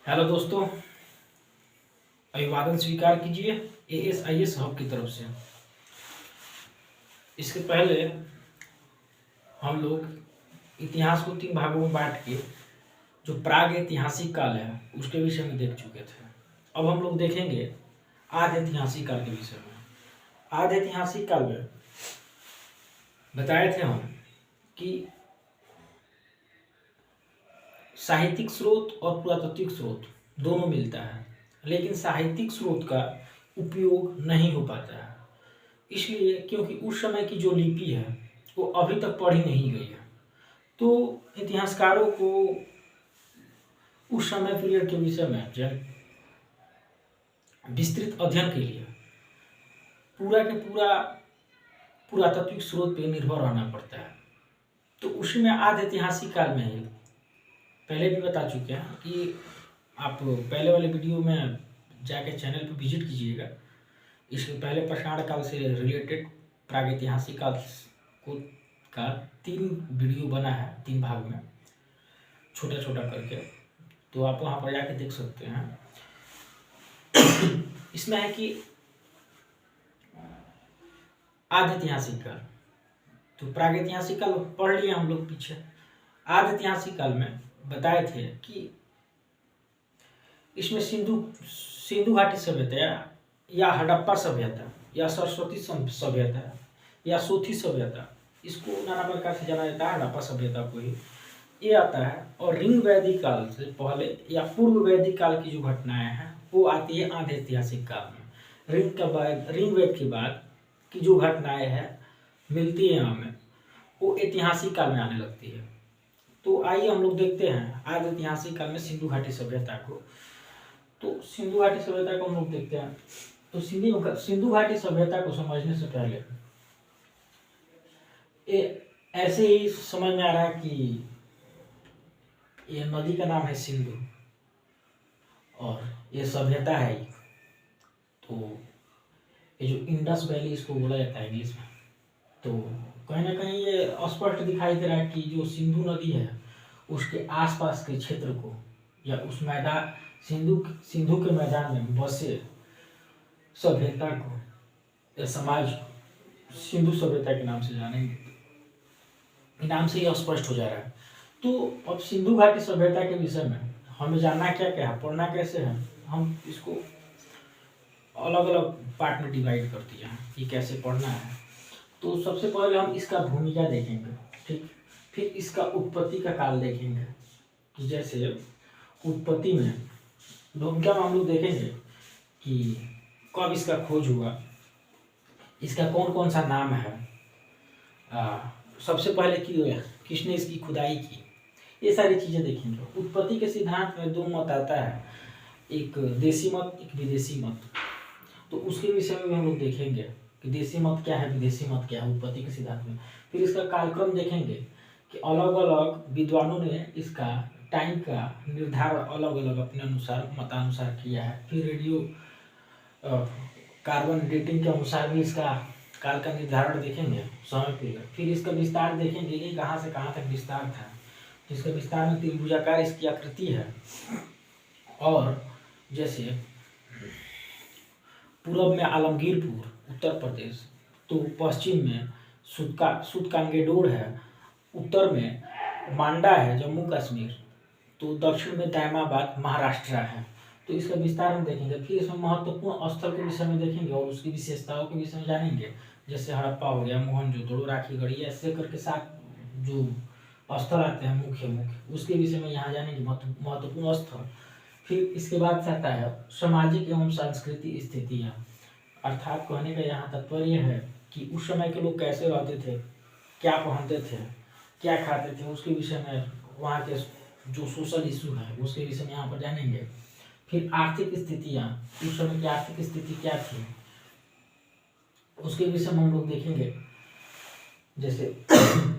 Hello दोस्तों, अभिवादन स्वीकार कीजिए ASIS हब की तरफ से। इसके पहले हम लोग इतिहास को 3 भागों में बांट के जो प्राग ऐतिहासिक काल है उसके विषय में देख चुके थे। अब हम लोग देखेंगे आद्य ऐतिहासिक काल के विषय में। आद्य ऐतिहासिक काल में बताए थे हम कि साहित्यिक स्रोत और पुरातात्विक स्रोत दोनों मिलता है, लेकिन साहित्यिक स्रोत का उपयोग नहीं हो पाता है। इसलिए क्योंकि उस समय की जो लिपि है वो अभी तक पढ़ी नहीं गई है, तो इतिहासकारों को उस समय पीरियड के विषय में विस्तृत अध्ययन के लिए पूरा के पूरा पुरातात्विक स्रोत पर निर्भर रहना पड़ता है। तो उसी में आद्य ऐतिहासिक काल में ही पहले भी बता चुके हैं कि आप पहले वाले वीडियो में जाके चैनल पर विजिट कीजिएगा। इसके पहले पाषाण काल से रिलेटेड प्रागैतिहासिक काल को का 3 वीडियो बना है, 3 भाग में छोटा छोटा करके, तो आप वहाँ पर जाके देख सकते हैं। इसमें है कि आद्य ऐतिहासिक काल, तो प्रागैतिहासिक काल पढ़ लिया हम लोग पीछे। आद्य ऐतिहासिक काल में बताए थे कि इसमें सिंधु घाटी सभ्यता या हड़प्पा सभ्यता या सरस्वती सभ्यता या सोथी सभ्यता, इसको नाना प्रकार से जाना जाता है, हड़प्पा सभ्यता को ही ये आता है। और रिंग वैदिक काल से पहले या पूर्व वैदिक काल की जो घटनाएं हैं वो आती है आद्य ऐतिहासिक काल में। रिंग वैद के बाद की जो घटनाएं हैं मिलती है हमें, वो ऐतिहासिक काल में आने लगती है। तो आइए हम लोग देखते हैं आद्य ऐतिहासिक काल में सिंधु घाटी सभ्यता को। तो सिंधु घाटी सभ्यता को हम लोग देखते हैं। तो सिंधु घाटी सभ्यता को समझने से पहले ऐसे ही समझ में आ रहा है कि ये नदी का नाम है सिंधु और ये सभ्यता है। तो ये जो इंडस वैली इसको बोला जाता है इंग्लिश में, तो कहीं ना कहीं ये स्पष्ट दिखाई दे रहा है कि जो सिंधु नदी है उसके आसपास के क्षेत्र को या उस मैदान सिंधु के मैदान में बसे सभ्यता को या समाज सिंधु सभ्यता के नाम से जानेंगे। नाम से यह स्पष्ट हो जा रहा है। तो अब सिंधु घाटी सभ्यता के विषय में हमें जानना क्या क्या है, पढ़ना कैसे है, हम इसको अलग अलग पार्ट में डिवाइड कर दिया है कि कैसे पढ़ना है। तो सबसे पहले हम इसका भूमिका देखेंगे, ठीक। फिर इसका उत्पत्ति का काल देखेंगे कि जैसे उत्पत्ति में भूमिका में हम लोग देखेंगे कि कब इसका खोज हुआ, इसका कौन कौन सा नाम है, सबसे पहले किसने इसकी खुदाई की, ये सारी चीज़ें देखेंगे। उत्पत्ति के सिद्धांत में 2 मत आता है, एक देसी मत, एक विदेशी मत। तो उसके विषय में भी हम लोग देखेंगे कि देसी मत क्या है, विदेशी मत क्या है उत्पत्ति के सिद्धांत में। फिर इसका कालक्रम देखेंगे कि अलग अलग विद्वानों ने इसका टाइम का निर्धारण अलग अलग अपने अनुसार मतानुसार किया है। फिर रेडियो कार्बन डेटिंग के अनुसार भी इसका काल का निर्धारण देखेंगे, समय पीरियड। फिर इसका विस्तार देखेंगे कि कहाँ से कहाँ तक विस्तार था। इसका विस्तार में त्रिभुजाकार इसकी आकृति है। और जैसे पूर्व में आलमगीरपुर उत्तर प्रदेश, तो पश्चिम में सुतकांगेडोर है, उत्तर में मांडा है जम्मू कश्मीर, तो दक्षिण में दायमाबाद महाराष्ट्र है। तो इसका विस्तार में देखेंगे। फिर इसमें महत्वपूर्ण स्थल के विषय में देखेंगे और उसकी विशेषताओं के विषय में जानेंगे। जैसे हड़प्पा हो गया, मोहनजोदड़ो, राखीगढ़ी, ऐसे करके 7 जो स्थल आते हैं मुख्य उसके विषय में यहाँ जानेंगे, महत्वपूर्ण स्थल। फिर इसके बाद आता है सामाजिक एवं सांस्कृतिक स्थितियाँ, अर्थात कहने का यहाँ तात्पर्य है कि उस समय के लोग कैसे रहते थे, क्या पहनते थे, क्या खाते थे, उसके विषय में वहाँ के जो सोशल इशू है उसके विषय में यहाँ पर जानेंगे। फिर आर्थिक स्थितियाँ, उस समय की आर्थिक स्थिति क्या थी उसके विषय में हम लोग देखेंगे। जैसे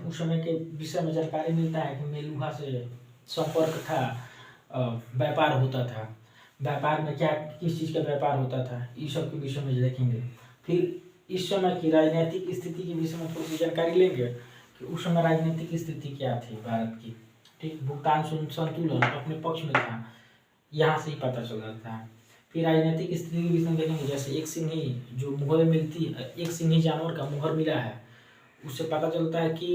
उस समय के विषय में जानकारी मिलता है कि मेलुहा से संपर्क था, व्यापार होता था, व्यापार में क्या किस चीज़ का व्यापार होता था, इस सब के विषय में देखेंगे। फिर इस समय की राजनीतिक स्थिति के विषय में थोड़ी सी जानकारी लेंगे कि उस समय राजनीतिक स्थिति क्या थी भारत की, ठीक। भुगतान संतुलन अपने पक्ष में था, यहाँ से ही पता चल जाता है। फिर राजनीतिक स्थिति के विषय में देखेंगे, जैसे एक सिंही जो मुहर मिलती है, एक सिंही जानवर का मुहर मिला है, उससे पता चलता है कि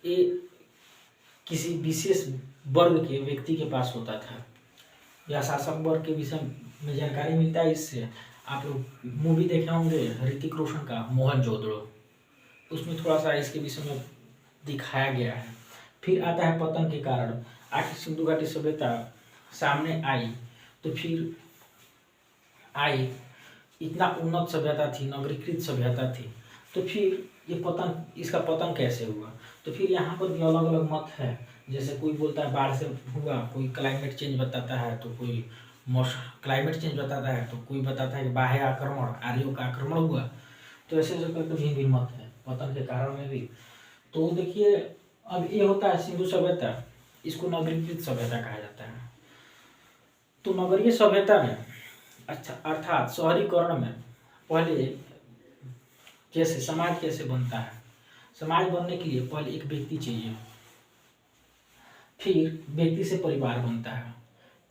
ये किसी विशेष वर्ग के व्यक्ति के पास होता था, या शासक वर्ग के विषय में जानकारी मिलता है इससे। आप लोग मूवी देखे होंगे ऋतिक रोशन का मोहनजोदड़ो, उसमें थोड़ा सा इसके विषय में दिखाया गया है। फिर आता है पतन के कारण। आखिर सिंधु घाटी सभ्यता सामने आई तो फिर आई, इतना उन्नत सभ्यता थी, नगरीकृत सभ्यता थी, तो फिर ये पतन, इसका पतन कैसे हुआ? तो फिर यहाँ पर भी अलग अलग मत है। जैसे कोई बोलता है बाढ़ से हुआ, कोई क्लाइमेट चेंज बताता है, तो कोई क्लाइमेट चेंज बताता है, तो कोई बताता है कि बाह्य आक्रमण, आर्यों का आक्रमण हुआ। तो ऐसे करके भिन्न भिन्न मत है पतन के कारण में भी। तो देखिए, अब ये होता है सिंधु सभ्यता, इसको नगरीकृत सभ्यता कहा जाता है। तो नगरीय सभ्यता में अच्छा अर्थात शहरीकरण में पहले कैसे समाज कैसे बनता है? समाज बनने के लिए पहले एक व्यक्ति चाहिए, फिर व्यक्ति से परिवार बनता है,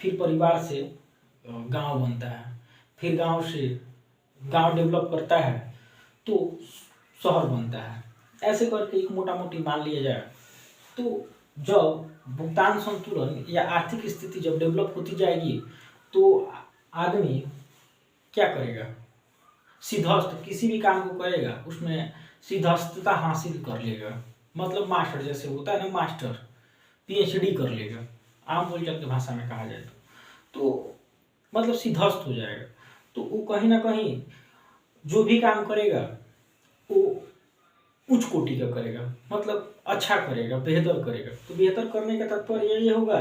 फिर परिवार से गांव बनता है, फिर गांव से गांव डेवलप करता है तो शहर बनता है। ऐसे करके एक मोटा मोटी मान लिया जाए तो जब भुगतान संतुलन या आर्थिक स्थिति जब डेवलप होती जाएगी तो आदमी क्या करेगा? सिद्धहस्त किसी भी काम को करेगा, उसमें सिद्धहस्तता हासिल कर लेगा। मतलब मास्टर जैसे होता है ना, मास्टर पीएचडी कर लेगा, आम बोलचाल की भाषा में कहा जाए तो मतलब सिद्धहस्त हो जाएगा। तो वो कहीं ना कहीं जो भी काम करेगा वो उच्च कोटि का करेगा, मतलब अच्छा करेगा, बेहतर करेगा। तो बेहतर करने का तात्पर्य ये होगा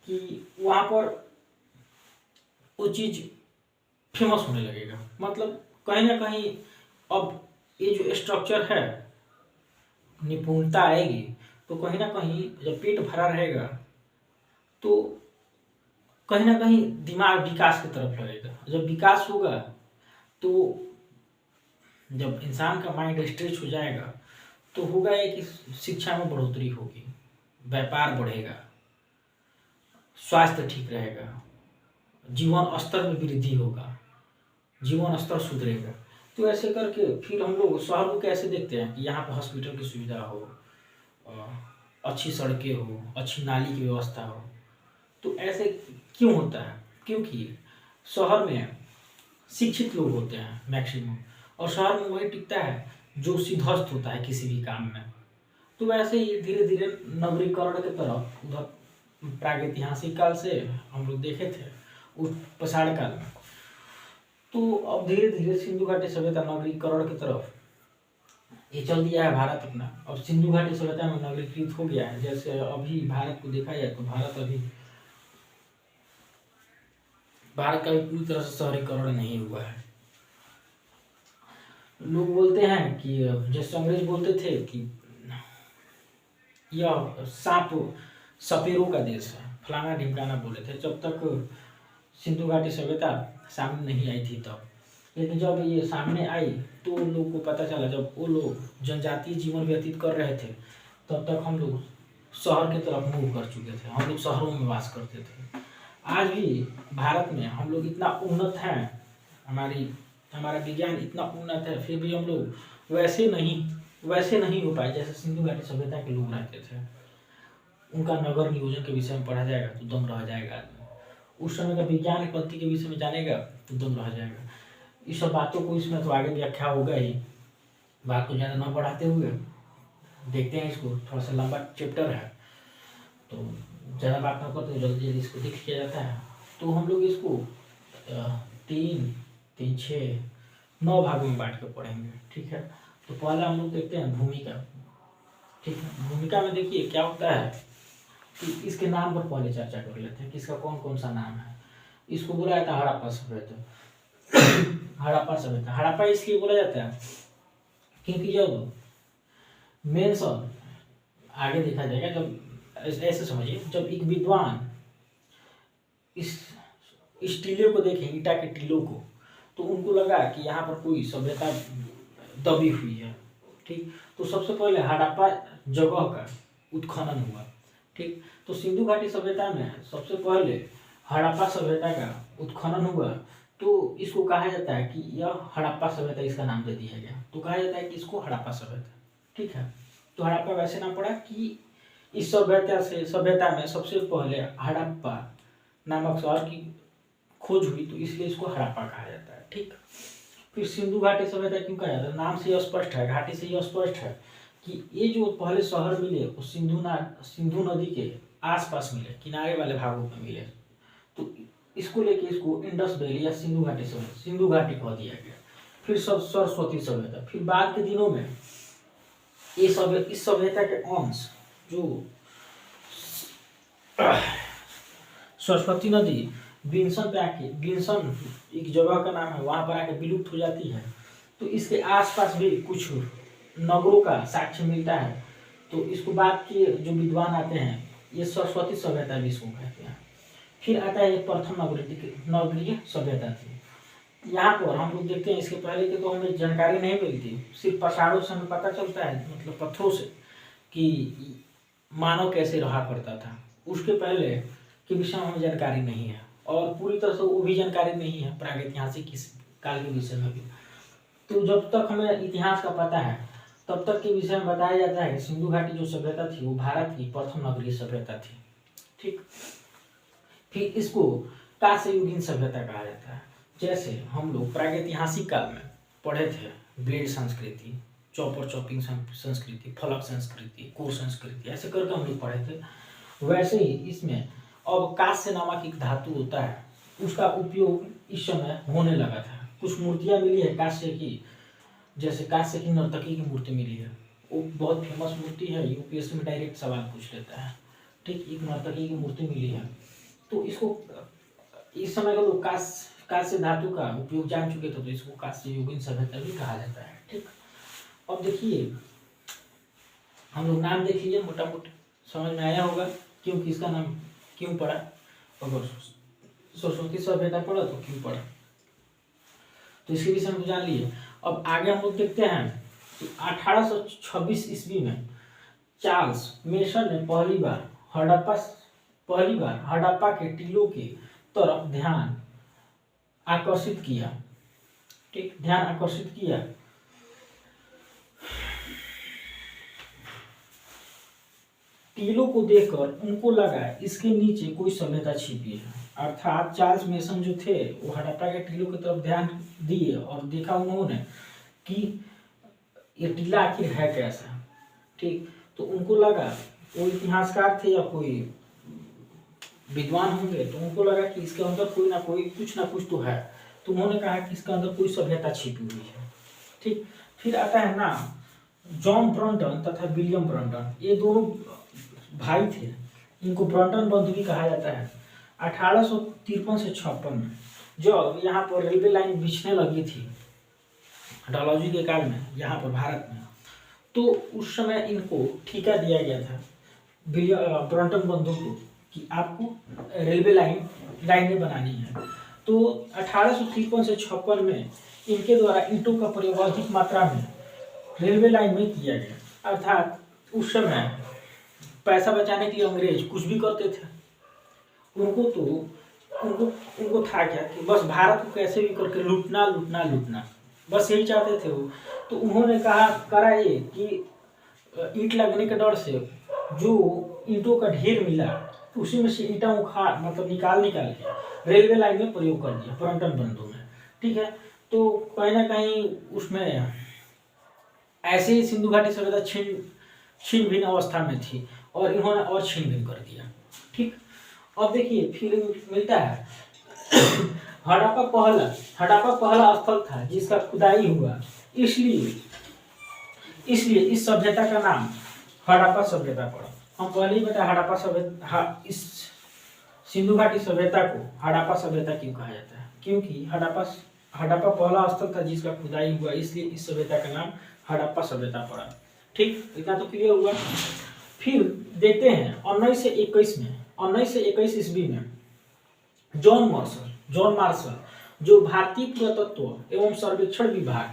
कि वहाँ पर वो चीज़ फेमस होने लगेगा। मतलब कहीं ना कहीं अब ये जो स्ट्रक्चर है, निपुणता आएगी तो कहीं ना कहीं जब पेट भरा रहेगा तो कहीं ना कहीं दिमाग विकास की तरफ लगेगा। जब विकास होगा तो जब इंसान का माइंड स्ट्रेच हो जाएगा तो होगा ये कि शिक्षा में बढ़ोतरी होगी, व्यापार बढ़ेगा, स्वास्थ्य ठीक रहेगा, जीवन स्तर में वृद्धि होगा, जीवन स्तर सुधरेगा। तो ऐसे करके फिर हम लोग शहर को कैसे देखते हैं कि यहाँ पर हॉस्पिटल की सुविधा हो, अच्छी सड़कें हो, अच्छी नाली की व्यवस्था हो। तो ऐसे क्यों होता है? क्योंकि शहर में शिक्षित लोग होते हैं मैक्सिमम, और शहर में वही टिकता है जो सिद्धहस्त होता है किसी भी काम में। तो वैसे ही धीरे धीरे नगरीकरण की तरफ, उधर प्रागैतिहासिक काल से हम लोग देखे थे उस पछाड़ काल में, तो अब धीरे धीरे सिंधु घाटी सभ्यता नगरीकरण की तरफ ये चल दिया है भारत अपना, और सिंधु घाटी सभ्यता में नगरीकृत हो गया है। जैसे अभी भारत को देखा जाए तो भारत का भी पूरी तरह से शहरीकरण नहीं हुआ है। लोग बोलते हैं कि जैसे अंग्रेज बोलते थे कि यह सांप सपेरों का देश है, फलाना ढिमकाना बोले थे, जब तक सिंधु घाटी सभ्यता सामने नहीं आई थी तब। लेकिन जब ये सामने आई तो लोगों को पता चला, जब वो लोग जनजातीय जीवन व्यतीत कर रहे थे तब तक हम लोग शहर की तरफ मूव कर चुके थे, हम लोग शहरों में वास करते थे। आज भी भारत में हम लोग इतना उन्नत हैं, हमारा विज्ञान इतना उन्नत है, फिर भी हम लोग वैसे नहीं हो पाए जैसे सिंधु घाटी सभ्यता के लोग रहते थे। उनका नगर नियोजन के विषय में पढ़ा जाएगा तो दम रह जाएगा आदमी। उस समय का विज्ञान की पद्धति के विषय में जानेगा तो दम रह जाएगा। इस सब बातों को इसमें तो आगे व्याख्या होगा ही, बात को ज़्यादा न बढ़ाते हुए देखते हैं इसको। थोड़ा सा लंबा चैप्टर है तो ज़्यादा बात न करते, जल्दी जल्दी इसको देख किया जाता है। तो हम लोग इसको 3, 6, 9 भागों में बांट कर पढ़ेंगे, ठीक है। तो पहला हम लोग देखते हैं भूमिका, ठीक है। भूमिका में देखिए क्या होता है कि इसके नाम पर पहले चर्चा कर लेते हैं कि इसका कौन कौन सा नाम है। इसको बोला जाता है हड़प्पा सभ्यता। हड़प्पा सभ्यता, हड़प्पा इसलिए बोला जाता है क्योंकि जब मेंशन आगे देखा जाएगा, जब ऐसे समझिए, जब एक विद्वान इस टीले को देखे, ईटा के टीलों को, तो उनको लगा कि यहाँ पर कोई सभ्यता दबी हुई है, ठीक। तो सबसे पहले हड़प्पा जगह का उत्खनन हुआ, ठीक। तो सिंधु घाटी सभ्यता में सबसे पहले हड़प्पा सभ्यता का उत्खनन हुआ तो इसको कहा जाता है कि यह हड़प्पा सभ्यता, इसका नाम दे दिया गया। तो कहा जाता है कि इसको हड़प्पा सभ्यता, ठीक है। तो हड़प्पा वैसे नाम पड़ा कि इस सभ्यता में सबसे पहले हड़प्पा नामक शहर की खोज हुई, तो इसलिए इसको हड़प्पा कहा जाता है, ठीक। फिर सिंधु घाटी सभ्यता क्यों कहा जाता है? नाम से यह स्पष्ट है, घाटी से यह स्पष्ट है कि ये जो पहले शहर मिले वो सिंधु नदी के आसपास मिले, किनारे वाले भागों में मिले। तो इसको लेके इसको इंडस वैली या सिंधु घाटी कह दिया गया। फिर सरस्वती सभ्यता, फिर बाद के दिनों में इस सभ्यता के अंश जो सरस्वती नदी बिंसन एक जगह का नाम है, वहां पर आके विलुप्त हो जाती है। तो इसके आसपास भी कुछ नगरों का साक्ष्य मिलता है। तो इसको बाद के जो विद्वान आते हैं ये सरस्वती सभ्यता भी इसको कहते हैं। फिर आता है प्रथम नगरीय सभ्यता थी। यहाँ पर हम लोग देखते हैं, इसके पहले के तो हमें जानकारी नहीं मिलती, सिर्फ पसारों से हमें पता चलता है, मतलब पत्थरों से, कि मानव कैसे रहा करता था। उसके पहले के विषय में हमें जानकारी नहीं है, और पूरी तरह से वो भी जानकारी नहीं है प्रागैतिहासिक काल के विषय में भी। तो जब तक हमें इतिहास का पता है तब तक के विषय में बताया जाता है कि सिंधु घाटी जो सभ्यता थी वो भारत की प्रथम नगरीय सभ्यता थी, ठीक। फिर इसको कांस्ययुगीन सभ्यता कहा जाता है। जैसे हम लोग प्रागैतिहासिक काल में पढ़े थे ब्लेड संस्कृति, चॉपर चॉपिंग संस्कृति, फलक संस्कृति, कोर संस्कृति, ऐसे करके हम लोग पढ़े थे। वैसे ही इसमें अब कांस्य नामक एक धातु होता है, उसका उपयोग इस समय होने लगा था। कुछ मूर्तियां मिली है कांस्य की, जैसे कांस्य की नर्तकी की मूर्ति मिली है, वो बहुत फेमस मूर्ति है, यूपीएससी में डायरेक्ट सवाल पूछ लेता है, ठीक। एक नर्तकी की मूर्ति मिली है, तो इसको इस समय के लोग कांस्य धातु का उपयोग जान चुके थे, तो इसको कांस्ययुगीन सभ्यता भी कहा जाता है, ठीक। अब देखिए हम लोग नाम देख लीजिए, मोटा मोटा समझ में आया होगा क्यों किसका नाम क्यों पड़ा, अगर सरस्वती सभ्यता पड़ा तो क्यों पड़ा, तो इसके विषय में तो जान लिए। अब आगे हम लोग देखते हैं कि 1826 ईस्वी में चार्ल्स मेसन ने पहली बार हड़प्पा के टीलों के तरफ ध्यान आकर्षित किया, ठीक, ध्यान आकर्षित किया। टीलों को देखकर उनको लगा इसके नीचे कोई सभ्यता छिपी है, अर्थात चार्ल्स मेसन जो थे वो हड़प्पा के टीलों की तरफ ध्यान दिए और देखा उन्होंने कि ये टीला आखिर है कैसा, ठीक। तो उनको लगा, वो इतिहासकार थे या कोई विद्वान होंगे, तो उनको लगा कि इसके अंदर कोई ना कोई कुछ ना कुछ तो है, तो उन्होंने कहा कि इसके अंदर कोई सभ्यता छिपी हुई है, ठीक। फिर आता है नाम जॉन ब्रंटन तथा विलियम ब्रंटन, ये दोनों भाई थे, इनको ब्रंटन बंधु भी कहा जाता है। 1853 से 56 में जब यहाँ पर रेलवे लाइन बिछने लगी थी डलहौजी के काल में यहाँ पर भारत में, तो उस समय इनको ठेका दिया गया था ब्रंटन बंधु को कि आपको रेलवे लाइनें बनानी है। तो 1853 से 56 में इनके द्वारा ईंटों का प्रयोग अधिक मात्रा में रेलवे लाइन में किया गया। अर्थात उस समय पैसा बचाने के लिए अंग्रेज कुछ भी करते थे, उनको था क्या कि बस भारत को कैसे भी करके लूटना, बस यही चाहते थे वो। तो उन्होंने करा ये कि ईंट लगने के डर से जो ईंटों का ढेर मिला तो उसी में से ईंटा उखाड़ मतलब निकाल के रेलवे लाइन में प्रयोग कर दिया ब्रंटन बंधु में, ठीक है। तो कहीं ना कहीं उसमें ऐसे ही सिंधु घाटी सभ्यता छीन भिन्न अवस्था में थी और इन्होंने और छीन भिन्न कर दिया, ठीक। अब देखिए फिर मिलता है हड़प्पा पहला स्थल था जिसका खुदाई हुआ, इसलिए इस सभ्यता का नाम हड़प्पा सभ्यता पड़ा। हम पहले ही बताया हड़प्पा सभ्यता, इस सिंधु घाटी सभ्यता को हड़प्पा सभ्यता क्यों कहा जाता है, क्योंकि हड़प्पा पहला स्थल था जिसका खुदाई हुआ, इसलिए इस सभ्यता का नाम हड़प्पा सभ्यता पड़ा, ठीक। इतना तो क्लियर हुआ। फिर देखते हैं 1921 ईस्वी में जॉन मार्शल जो भारतीय पुरातत्व एवं सर्वेक्षण विभाग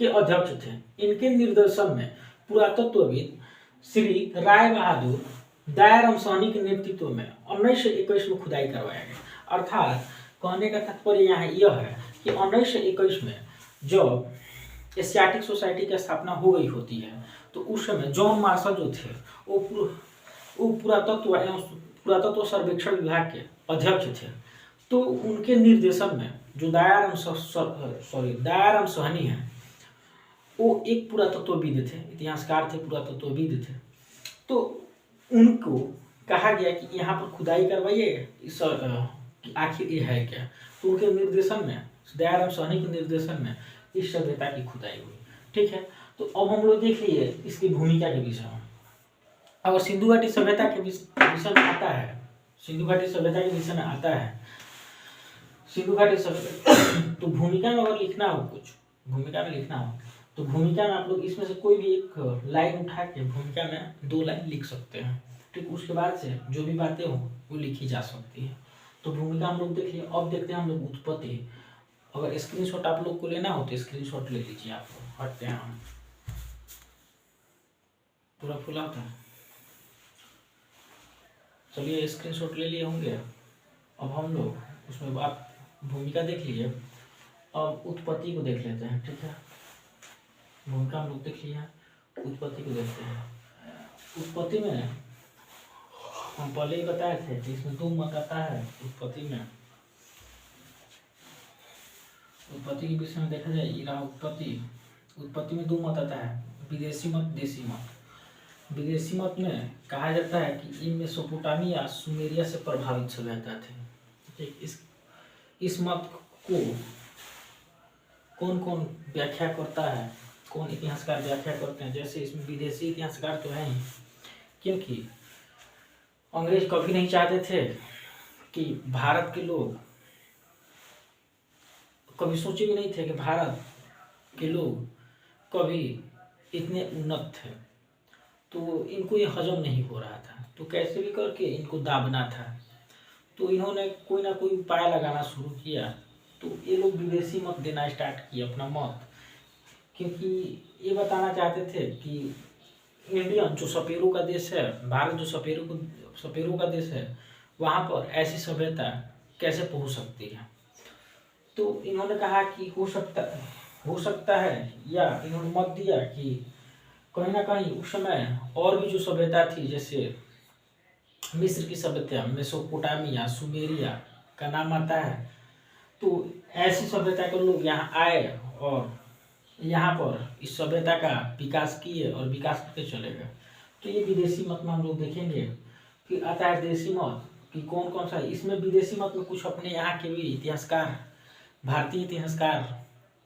के अध्यक्ष थे, इनके निर्देशन में पुरातत्वविद श्री राय बहादुर दयाराम साहनी के नेतृत्व में 1921 में खुदाई करवाया गया। अर्थात कहने का तात्पर्य यहाँ यह है कि 1921 में जब एशियाटिक सोसाइटी की स्थापना हो गई होती है तो उस समय जॉन मार्शल जो थे वो पुरातत्व सर्वेक्षण विभाग के अध्यक्ष थे। तो उनके निर्देशन में जो दयाराम सहनी है वो एक पुरातत्वविद थे, इतिहासकार थे, पुरातत्वविद थे। तो उनको कहा गया कि यहाँ पर खुदाई करवाइए इस आखिर ये है क्या। तो उनके निर्देशन में, दयाराम सहनी के निर्देशन में इस सभ्यता की खुदाई हुई। ठीक है, तो अब हम लोग देख लिए इसकी भूमिका के विषय में। अगर सिंधु घाटी सभ्यता के विषय में आता है, सिंधु घाटी सभ्यता के विषय में आता है, सिंधु घाटी सभ्यता तो भूमिका में अगर लिखना हो, कुछ भूमिका में लिखना हो तो भूमिका में आप लोग इसमें से कोई भी एक लाइन उठा के भूमिका में 2 लाइन लिख सकते हैं। ठीक, उसके बाद से जो भी बातें हो वो लिखी जा सकती है। तो भूमिका हम लोग देख लिए। अब देखते हैं हम लोग उत्पत्ति। अगर स्क्रीनशॉट आप लोग को लेना हो तो स्क्रीनशॉट ले लीजिए। आप हटते हैं हम, पूरा फुला था। चलिए स्क्रीनशॉट ले लिए होंगे। अब हम लोग उसमें आप भूमिका देख लीजिए। अब उत्पत्ति को देख लेते हैं। ठीक है, भूमिका हम लोग देख लिया, उत्पत्ति को देखते हैं। उत्पत्ति में हम पहले ही बताए थे कि इसमें 2 मत आता है उत्पत्ति में। उत्पत्ति के विषय में देखा जाए, ये रहा उत्पत्ति में 2 मत आता है, विदेशी मत, देशी मत। विदेशी मत में कहा जाता है कि ये मेसोपोटामिया सुमेरिया से प्रभावित सभ्यता थे। ठीक, इस मत को कौन कौन व्याख्या करता है, कौन इतिहासकार व्याख्या करते हैं। जैसे इसमें विदेशी इतिहासकार तो हैं ही, क्योंकि अंग्रेज कभी नहीं चाहते थे कि भारत के लोग, कभी सोचे भी नहीं थे कि भारत के लोग कभी इतने उन्नत थे। तो इनको ये हजम नहीं हो रहा था, तो कैसे भी करके इनको दाबना था। तो इन्होंने कोई ना कोई उपाय लगाना शुरू किया। तो ये लोग विदेशी मत देना स्टार्ट किए, अपना मत, क्योंकि ये बताना चाहते थे कि इंडियन जो सपेरों का देश है, भारत जो सपेरों का देश है, वहाँ पर ऐसी सभ्यता कैसे पहुँच सकती है। तो इन्होंने कहा कि हो सकता है, या इन्होंने मत दिया कि कहीं ना कहीं उस समय और भी जो सभ्यता थी, जैसे मिस्र की सभ्यता, मेसोपोटामिया, सुमेरिया का नाम आता है। तो ऐसी सभ्यता के लोग यहाँ आए और यहाँ पर इस सभ्यता का विकास किए और विकास करके चले गए। तो ये विदेशी मत में हम लोग देखेंगे। फिर आता है देशी मत कि कौन कौन सा। इसमें विदेशी मत में कुछ अपने यहाँ के भी इतिहासकार, भारतीय इतिहासकार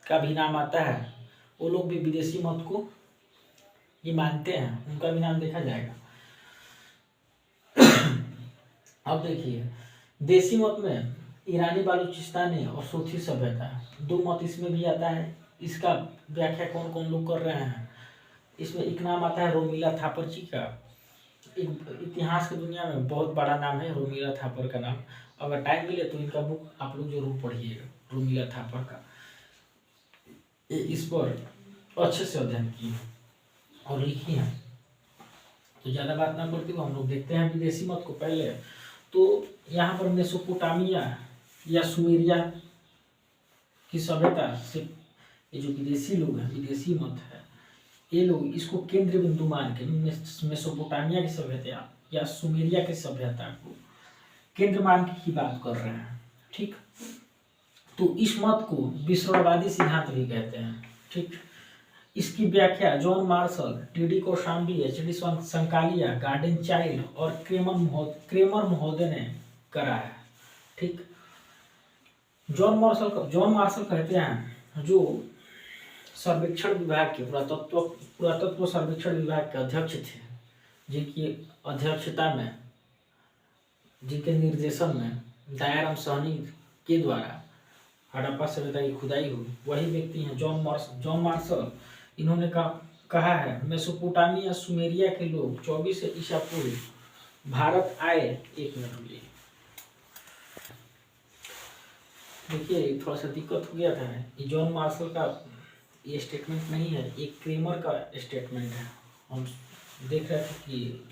का भी नाम आता है। वो लोग भी विदेशी मत को ये मानते हैं, उनका भी नाम देखा जाएगा। अब देखिए, देशी मत में ईरानी, बालूचिस्तानी और सोथी सभ्यता, 2 मत इसमें भी आता है। इसका व्याख्या कौन कौन लोग कर रहे हैं। इसमें एक नाम आता है रोमिला थापर जी का। इतिहास की दुनिया में बहुत बड़ा नाम है रोमिला थापर का नाम। अगर टाइम मिले तो इनका बुक आप लोग जरूर पढ़िएगा, रोमिला थापर का। इस पर अच्छे से अध्ययन किए और लिखी है। तो ज़्यादा बात ना करती हुए हम लोग देखते हैं विदेशी मत को पहले। तो यहाँ पर मेसोपोटामिया या सुमेरिया की सभ्यता से ये जो विदेशी लोग हैं, विदेशी मत है, ये लोग इसको केंद्र बिंदु मान के मेसोपोटामिया की सभ्यता या सुमेरिया की सभ्यता को केंद्र मान के ही बात कर रहे हैं। ठीक, तो इस मत को विश्ववादी सिद्धांत भी कहते हैं। ठीक, इसकी व्याख्या John Marshall, T D. Kaushambi, H D. Sankalia, Gordon Childe और क्रेमर महोदय ने करा है। ठीक, जॉन मार्शल कहते हैं, जो सर्वेक्षण विभाग के पुरातत्व सर्वेक्षण विभाग के अध्यक्ष थे, जिनकी अध्यक्षता में, जिनके निर्देशन में दयाराम सहनी के द्वारा हड़प्पा सभ्यता की खुदाई हुई, वही व्यक्ति हैं जॉन मार्शल। इन्होंने कहा है मेसोपोटामिया सुमेरिया के लोग 24 ईसा पूर्व भारत आए। 1 मिनट लिए, देखिए थोड़ा सा दिक्कत हो गया था। ये जॉन मार्शल का ये स्टेटमेंट नहीं है, एक क्रेमर का स्टेटमेंट है। हम देख रहे थे कि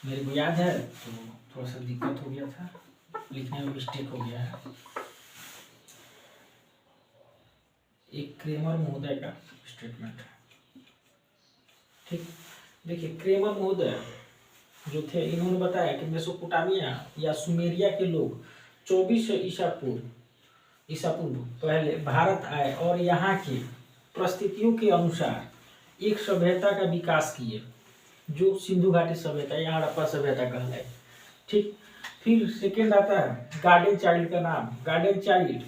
मेरे को याद है, तो थोड़ा सा दिक्कत हो गया था। लिखने में मिस्टेक हो गया है। एक क्रेमर महोदय का स्टेटमेंट है। ठीक, देखिए क्रेमर महोदय जो थे, इन्होंने बताया कि मेसोपोटामिया या सुमेरिया के लोग 24 ईसा पूर्व पहले भारत आए और यहाँ की परिस्थितियों के अनुसार एक सभ्यता का विकास किए जो सिंधु घाटी सभ्यता या हड़प्पा सभ्यता कहलाए। ठीक, फिर सेकेंड आता है गार्डन चाइल्ड का नाम। गार्डन चाइल्ड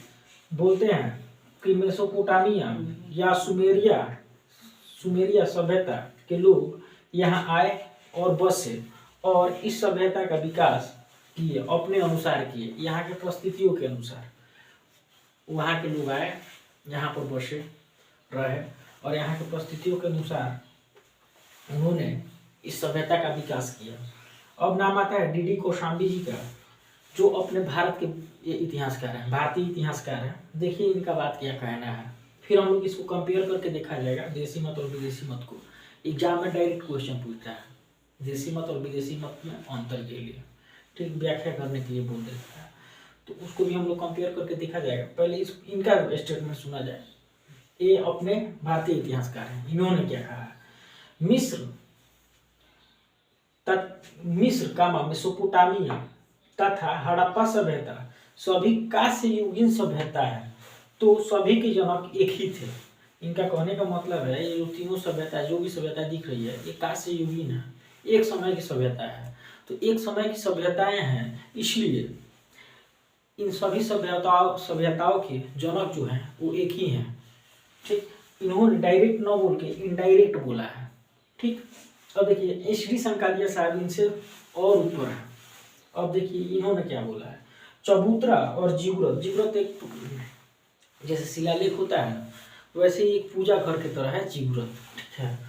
बोलते हैं कि मेसोपोटामिया या सुमेरिया सभ्यता के लोग यहाँ आए और बसे और इस सभ्यता का विकास किए, अपने अनुसार किए, यहाँ के परिस्थितियों के अनुसार। वहाँ के लोग आए, यहाँ पर बसे, रहे और यहाँ के परिस्थितियों के अनुसार उन्होंने इस सभ्यता का विकास किया। अब नाम आता है डीडी कौशाम्बी जी का, जो अपने भारत के इतिहासकार हैं, भारतीय इतिहासकार हैं। देखिए इनका बात क्या कहना है, फिर हम लोग इसको कंपेयर करके देखा जाएगा देसी मत और विदेशी मत को। एग्जाम में डायरेक्ट क्वेश्चन पूछता है देसी मत और विदेशी मत में अंतर के लिए, ठीक, व्याख्या करने के लिए बोल देता है, तो उसको भी हम लोग कंपेयर करके देखा जाएगा। पहले इनका स्टेटमेंट सुना जाए। ये अपने भारतीय इतिहासकार हैं, इन्होंने क्या कहा है। मिस्र का मेसोपोटामिया तथा हड़प्पा सभ्यता सभी कांस्य युगीन सभ्यता है, तो सभी के जनक एक ही थे। इनका कहने का मतलब है ये जो तीनों सभ्यता, जो भी सभ्यता दिख रही है, ये कांस्य युगीन है, एक समय की सभ्यता है। तो एक समय की सभ्यताएं हैं, इसलिए इन सभी सभ्यताओं के जनक जो हैं वो एक ही हैं। ठीक, इन्होंने डायरेक्ट न बोल के इनडायरेक्ट बोला है। ठीक, अब देखिए एच डी संकालिया साहब इनसे और ऊपर है। अब देखिए इन्होंने क्या बोला है। चबूतरा और जिगुरत एक जैसे शिलालेख होता है वैसे ही एक पूजा घर की तरह है जिगुरत। ठीक है,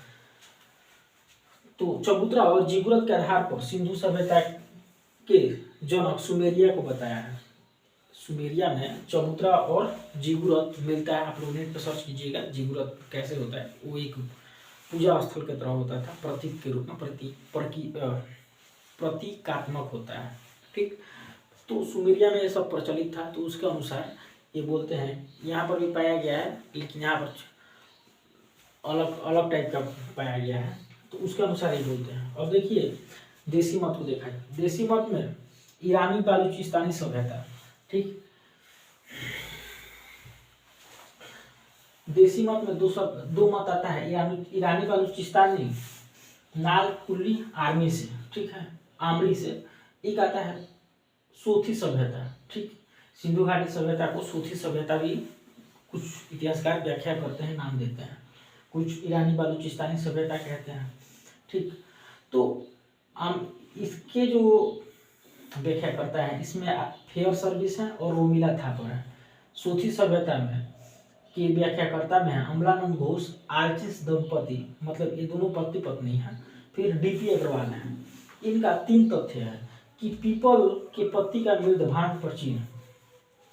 तो चबूतरा और जिगुरत के आधार पर सिंधु सभ्यता के जनक सुमेरिया को बताया है। सुमेरिया में चबूतरा और जिगुरत मिलता है, आप लोग नेट पर सर्च कीजिएगा जिगुरत कैसे होता है। वो एक पूजा स्थल की तरह होता था, प्रतीक के रूप में प्रतीकात्मक होता है। ठीक, तो सुमेरिया में ये सब प्रचलित था, तो उसके अनुसार ये बोलते हैं यहाँ पर भी पाया गया है, लेकिन यहाँ पर अलग अलग टाइप का पाया गया है, तो उसके अनुसार ये बोलते हैं। अब देखिए देसी मत को देखा जाए। देसी मत में ईरानी बालूचिस्तानी सभ्यता। ठीक, देसी मत में दो मत आता है, ईरानी बालूचिस्तानी नाल कुल्ली आर्मी से, ठीक है, आमरी से। एक आता है सोथी सभ्यता। ठीक, सिंधु घाटी सभ्यता को सोथी सभ्यता भी कुछ इतिहासकार व्याख्या करते हैं, नाम देते हैं, कुछ ईरानी बालूचिस्तानी सभ्यता कहते हैं। ठीक, तो इसके जो व्याख्या करता है इसमें फेयर सर्विस है और रोमिला थापर है। सोथी सभ्यता में की व्याख्याकर्ता में है अमलानंद घोष, आर्चिस दंपति, मतलब ये दोनों पति पत्नी हैं। फिर डीपी अग्रवाल हैं। इनका 3 तथ्य है कि पीपल के पत्ती का मृदभांड प्राचीन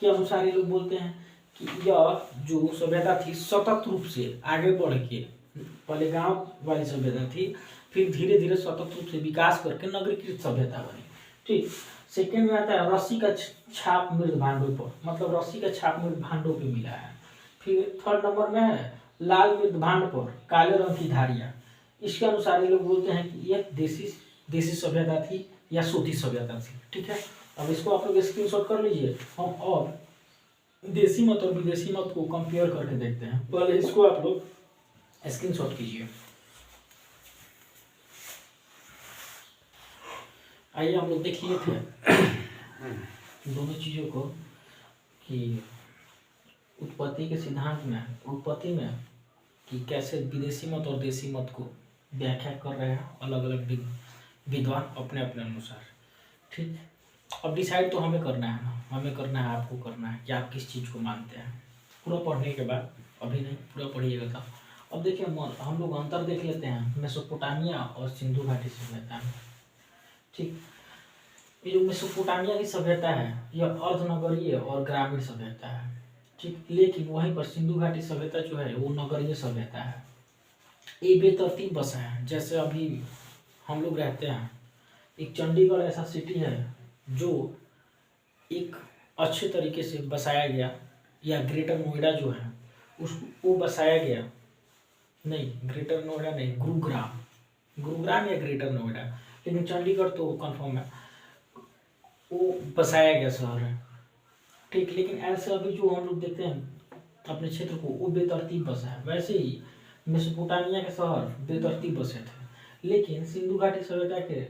के अनुसार ये लोग बोलते हैं कि यह जो सभ्यता थी सतत रूप से आगे बढ़ के, पहले गांव वाली सभ्यता थी, फिर धीरे धीरे सतत रूप से विकास करके नगरीकृत सभ्यता बनी। ठीक, सेकेंड में आता है रस्सी का छाप मृद भांडों पर, मतलब रस्सी का छाप मृद भांडों पे मिला है। फिर थर्ड नंबर में है लाल मृद भांड पर काले रंग की धारियां। इसके अनुसार ये लोग बोलते हैं कि यह देसी सभ्यता थी या सोथी सभ्यता थी। ठीक है, अब इसको आप लोग स्क्रीनशॉट कर लीजिए। हम और देसी मत और विदेशी मत को कंपेयर करके देखते हैं। पहले इसको आप लोग स्क्रीनशॉट कीजिए। आइए हम लोग देख लिए थे दोनों चीज़ों को कि उत्पत्ति के सिद्धांत में, उत्पत्ति में कि कैसे विदेशी मत और देसी मत को व्याख्या कर रहे हैं अलग अलग विद्वान अपने अपने अनुसार। ठीक, अब डिसाइड तो हमें करना है ना, हमें करना है, आपको करना है कि आप किस चीज़ को मानते हैं। पूरा पढ़ने के बाद, अभी नहीं, पूरा पढ़िएगा तब। अब देखिए हम लोग अंतर देख लेते हैं मेसोपोटामिया और सिंधु घाटी सभ्यता में। ठीक, ये जो मेसोपोटामिया की सभ्यता है यह अर्धनगरीय और ग्रामीण सभ्यता है। ठीक, लेकिन वहीं पर सिंधु घाटी सभ्यता जो है वो नगरीय सभ्यता है। ये बेतरतीब बसा है। जैसे अभी हम लोग रहते हैं, एक चंडीगढ़ ऐसा सिटी है जो एक अच्छे तरीके से बसाया गया, या ग्रेटर नोएडा जो है उस वो बसाया गया, नहीं ग्रेटर नोएडा नहीं, गुरुग्राम या ग्रेटर नोएडा, लेकिन चंडीगढ़ तो कंफर्म है, वो बसाया गया शहर है। ठीक, लेकिन ऐसे अभी जो हम लोग देखते हैं अपने क्षेत्र को, वो बेतरतीब बसा है। वैसे ही मेसोपोटामिया के शहर बेतरतीब बसे थे, लेकिन सिंधु घाटी सभ्यता के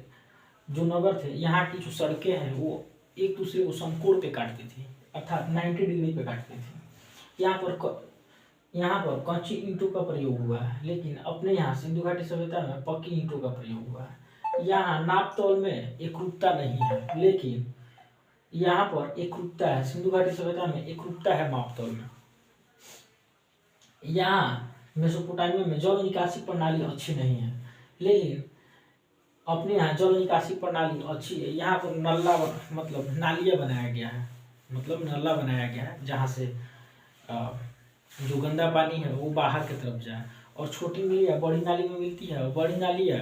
जो नगर थे, यहाँ की जो सड़कें हैं वो एक दूसरे को समकोण पे काटती थी, अर्थात 90 डिग्री पे काटती थी। यहाँ पर कच्ची ईंटों का प्रयोग हुआ है, लेकिन अपने यहाँ सिंधु घाटी सभ्यता में पक्की ईंटों का प्रयोग हुआ है। यहाँ नाप तौल में एकरूपता नहीं है, लेकिन यहाँ पर एकरूपता है, सिंधु घाटी सभ्यता में एकरूपता है माप तौल में। यहाँ मेसोपोटामिया में जल निकासी प्रणाली अच्छी नहीं है, लेकिन अपने यहाँ जल निकासी प्रणाली अच्छी है। यहाँ पर नल्ला मतलब नालियाँ बनाया गया है, मतलब नल्ला बनाया गया है, जहाँ से जो गंदा पानी है वो बाहर की तरफ जाए, और छोटी नालियाँ बड़ी नाली में मिलती है, और बड़ी नालियाँ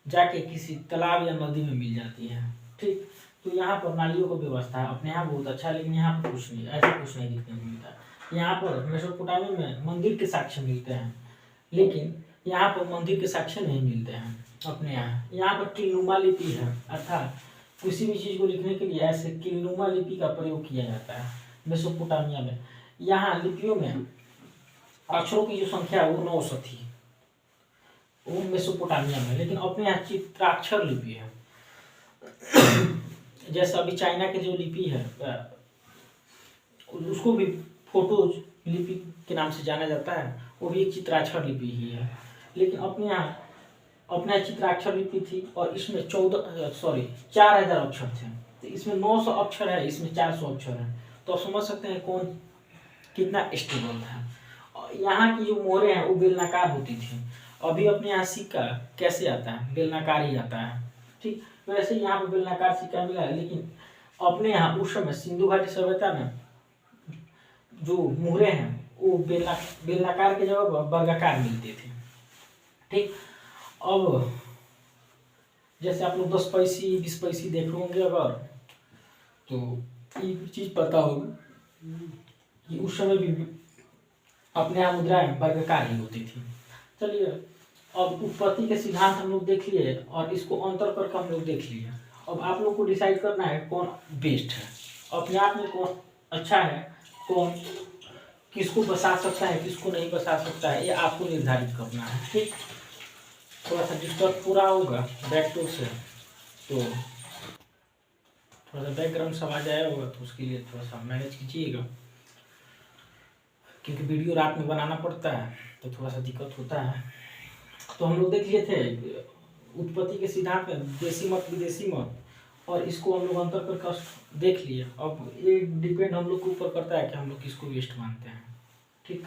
जाके किसी तालाब या नदी में मिल जाती है। ठीक, तो यहाँ पर नालियों का व्यवस्था है अपने यहाँ बहुत अच्छा, लेकिन यहाँ पर कुछ नहीं, ऐसा कुछ नहीं दिखने को मिलता। यहाँ पर मेसोपोटामिया में मंदिर के साक्ष्य मिलते हैं, लेकिन यहाँ पर मंदिर के साक्ष्य नहीं मिलते हैं अपने यहाँ पर किलनुमा लिपि है, अर्थात किसी भी चीज़ को लिखने के लिए ऐसे किलनुमा लिपि का प्रयोग किया जाता है मेसोपोटामिया में। यहाँ लिपियों में अक्षरों की जो संख्या है वो 900 थी, वो मेसोपोटामिया में, लेकिन अपने यहाँ चित्राक्षर लिपि है। जैसे अभी चाइना के जो लिपि है उसको भी फोटोज लिपि के नाम से जाना जाता है, वो भी एक चित्राक्षर लिपि ही है। लेकिन अपने यहाँ चित्राक्षर लिपि थी, और इसमें 4000 अक्षर थे, तो इसमें 900 अक्षर है, इसमें 400 अक्षर है, तो आप समझ सकते हैं कौन कितना स्टेबल था। यहाँ की जो मोहरें हैं वो बेलनाकार होती थी। अभी अपने यहाँ सिक्का कैसे आता है, बेलनाकार ही आता है। ठीक, वैसे यहाँ पे बेलनाकार सिक्का मिला है, लेकिन अपने यहाँ उस समय सिंधु घाटी सभ्यता में जो मोहरें हैं वो बेलनाकार के जगह वर्गाकार मिलते थे। ठीक, अब जैसे आप लोग 10 पैसे 20 पैसे देख रहे होंगे अगर, तो एक चीज पता होगी कि उस समय भी अपने यहाँ मुद्राएं वर्गाकार ही होती थी। चलिए, अब उत्पत्ति के सिद्धांत हम लोग देख लिए, और इसको अंतर करके हम लोग देख लिए। अब आप लोग को डिसाइड करना है कौन बेस्ट है, अपने आप में कौन अच्छा है, कौन किसको बसा सकता है, किसको नहीं बसा सकता है, ये आपको निर्धारित करना है। ठीक, थोड़ा सा डिस्टर्ब पूरा होगा बैकटोर से, तो थोड़ा सा बैकग्राउंड सब आ जाएगा होगा, तो उसके लिए थोड़ा सा मैनेज कीजिएगा, क्योंकि वीडियो रात में बनाना पड़ता है तो थोड़ा सा दिक्कत होता है। तो हम लोग देख लिए थे उत्पत्ति के सिद्धांत में देसी मत विदेशी मत, और इसको हम लोग अंतर करके देख लिए। अब ये डिपेंड हम लोग के ऊपर करता है कि हम लोग किसको बेस्ट मानते हैं। ठीक,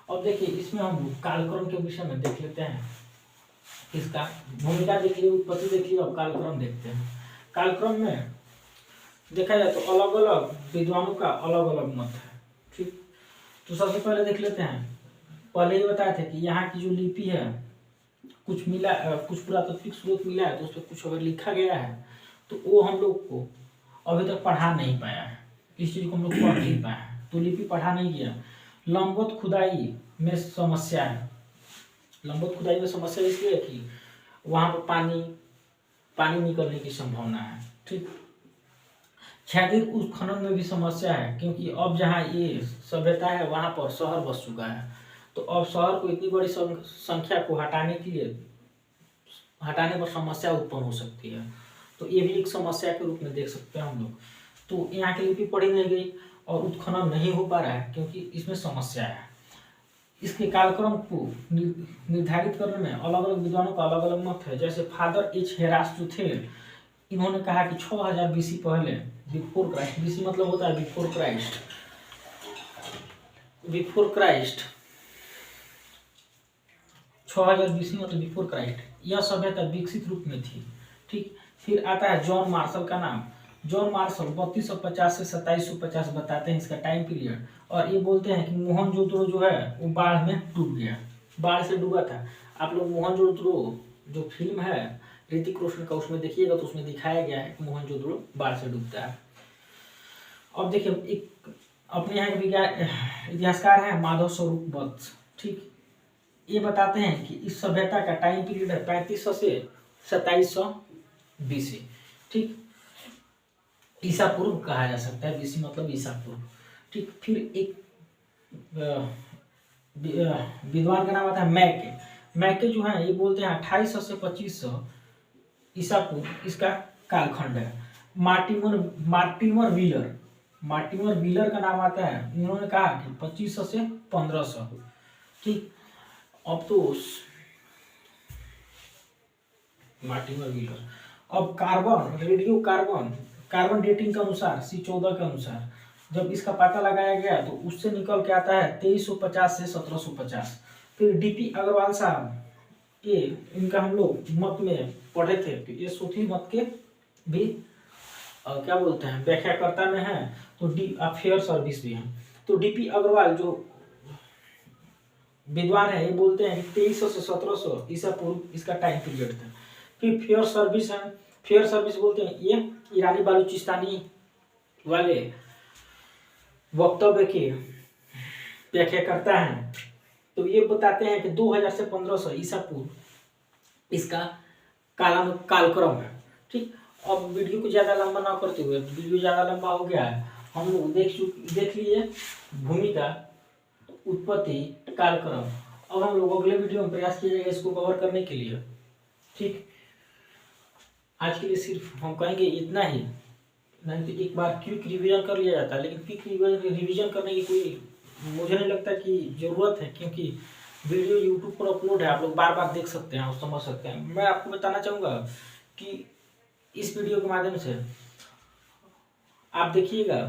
अब देखिए इसमें हम लोग कालक्रम के विषय में देख लेते हैं। इसका भूमिका देख लिया, उत्पत्ति देख लिया, अब कालक्रम देखते हैं। कालक्रम में देखा जाए तो अलग अलग विद्वानों का अलग अलग मत है। ठीक, तो सबसे पहले देख लेते हैं, पहले ही बताया था कि यहाँ की जो लिपि है कुछ मिला, कुछ पुरातात्विक स्रोत मिला है, तो उस पर कुछ अगर लिखा गया है तो वो हम लोग को अभी तक पढ़ा नहीं पाया है, इस चीज़ को हम लोग पढ़ नहीं पाया है, तो लिपि पढ़ा नहीं गया। लंबवत खुदाई में समस्या है, लंबवत खुदाई में समस्या इसलिए है कि वहाँ पर पानी निकलने की संभावना है। ठीक, क्षैतिज उत्खनन में भी समस्या है, क्योंकि अब जहाँ ये सभ्यता है वहाँ पर शहर बस चुका है, तो अब शहर को इतनी बड़ी संख्या को हटाने पर समस्या उत्पन्न हो सकती है, तो ये भी एक समस्या के रूप में देख सकते हैं हम लोग। तो यहाँ की लिपि पढ़ी नहीं गई और उत्खनन नहीं हो पा रहा है, क्योंकि इसमें समस्या है। इसके कालक्रम को निर्धारित करने में अलग अलग विद्वानों का अलग अलग मत है। जैसे फादर एच हेरास्टुथेल, इन्होंने कहा कि 6000 बीसी पहले, बिफोर क्राइस्ट, बीसी मतलब होता है बिफोर क्राइस्ट, 6000 बीसी मतलब बिफोर क्राइस्ट, यह सभ्यता विकसित रूप में थी। ठीक, फिर आता है जॉन मार्शल का नाम। जॉन मार्शल 3250 से 2750 बताते हैं इसका टाइम पीरियड, और ये बोलते हैं कि मोहनजोदड़ो जो है वो बाढ़ में डूब गया, बाढ़ से डूबा था। आप लोग मोहनजोदड़ो जो फिल्म है ऋतिक रोशन का, उसमें देखिएगा तो उसमें दिखाया गया है कि मोहनजोदड़ो बाढ़ से डूबता है। अब देखिए एक अपने यहाँ के विज्ञान इतिहासकार हैं माधव स्वरूप वत्स, ठीक। ये बताते हैं कि इस सभ्यता का टाइम पीरियड है 3500 से 2700 BC, ठीक। ईसा पूर्व कहा जा सकता है, BC मतलब ईसा पूर्व, ठीक। फिर एक विद्वान का नाम आता है मैके जो है ये बोलते हैं 2800 से 2500 ईसा पूर्व इसका कालखंड है। मार्टिमर व्हीलर का नाम आता है, इन्होंने कहा कि 2500 से 1500, ठीक। अब तो मार्टिमर व्हीलर, अब कार्बन डेटिंग के अनुसार C14 के अनुसार जब इसका पता लगाया गया तो उससे निकल के आता है 2350 से 1750। फिर DP अग्रवाल साहब ये इनका हम लोग मत में पढ़े थे, तो ये सूफी मत के भी क्या बोलते हैं व्याख्याकर्ता में है, तो फेयर सर्विस भी है। तो DP अग्रवाल जो विद्वान है ये बोलते हैं कि 2300 से 1700 ईसा पूर्व इसका टाइम पीरियड था। फिर फेयर सर्विस है, फेयर सर्विस बोलते हैं ये ईरानी बालूचिस्तानी वाले वक्तव्य के व्याख्या करता है, तो ये बताते हैं कि 2000 से 1500 ईसा पूर्व इसका कालक्रम है, ठीक। अब वीडियो को ज़्यादा लंबा ना करते हुए, वीडियो ज़्यादा लंबा हो गया है, हम लोग देख लिए भूमिका, उत्पत्ति, कालक्रम। अब हम लोग अगले वीडियो में प्रयास किया जाएगा इसको कवर करने के लिए, ठीक। आज के लिए सिर्फ हम कहेंगे इतना ही, नहीं तो एक बार क्विक रिवीजन कर लिया जाता है, लेकिन क्विक रिवीजन करने की कोई मुझे नहीं लगता कि ज़रूरत है, क्योंकि वीडियो यूट्यूब पर अपलोड है, आप लोग बार बार देख सकते हैं और समझ सकते हैं। मैं आपको बताना चाहूँगा कि इस वीडियो के माध्यम से आप देखिएगा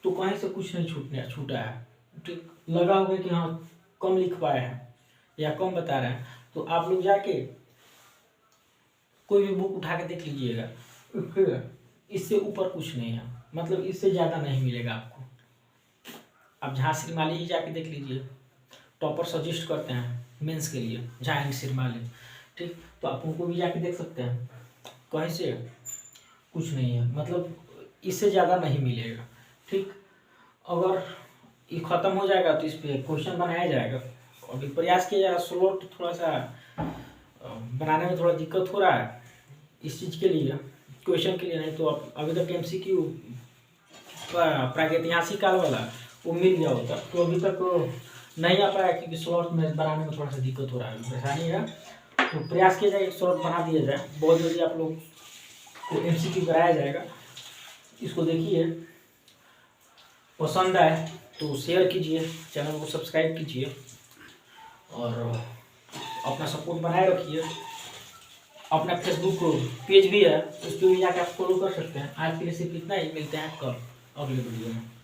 तो कहीं से कुछ नहीं छूटा है, ठीक। लगा होगा कि हाँ कम लिख पाए हैं या कम बता रहे हैं, तो आप लोग जाके कोई भी बुक उठा के देख लीजिएगा, इससे ऊपर कुछ नहीं है, मतलब इससे ज़्यादा नहीं मिलेगा आपको। आप जहाँ सिरमाली ही जाके देख लीजिए, टॉपर सजेस्ट करते हैं मेंस के लिए जहाँ एंड सिरमाली, ठीक। तो आप उनको भी जाके देख सकते हैं, कहीं से कुछ नहीं है, मतलब इससे ज़्यादा नहीं मिलेगा, ठीक। अगर ये ख़त्म हो जाएगा तो इस पर क्वेश्चन बनाया जाएगा, अभी प्रयास किया जाएगा। स्लोट थोड़ा सा बनाने में थोड़ा दिक्कत हो रहा है इस चीज़ के लिए, क्वेश्चन के लिए, नहीं तो अब अभी तक MCQ प्रागैतिहासिक काल वाला वो मिल गया होता, तो अभी तक नहीं आ पाया क्योंकि स्लॉट में बनाने में थोड़ा सा दिक्कत हो रहा है, परेशानी है। तो प्रयास किया जाए एक स्लॉट बना दिया जाए, बहुत जल्दी आप लोग को MCQ कराया जाएगा। इसको देखिए, पसंद आए तो शेयर कीजिए, चैनल को सब्सक्राइब कीजिए और अपना सपोर्ट बनाए रखिए। अपना फेसबुक पेज भी है, उस पर भी जाकर आप फॉलो कर सकते हैं। आज के लिए सिर्फ इतना ही, मिलते हैं कल अगले वीडियो में।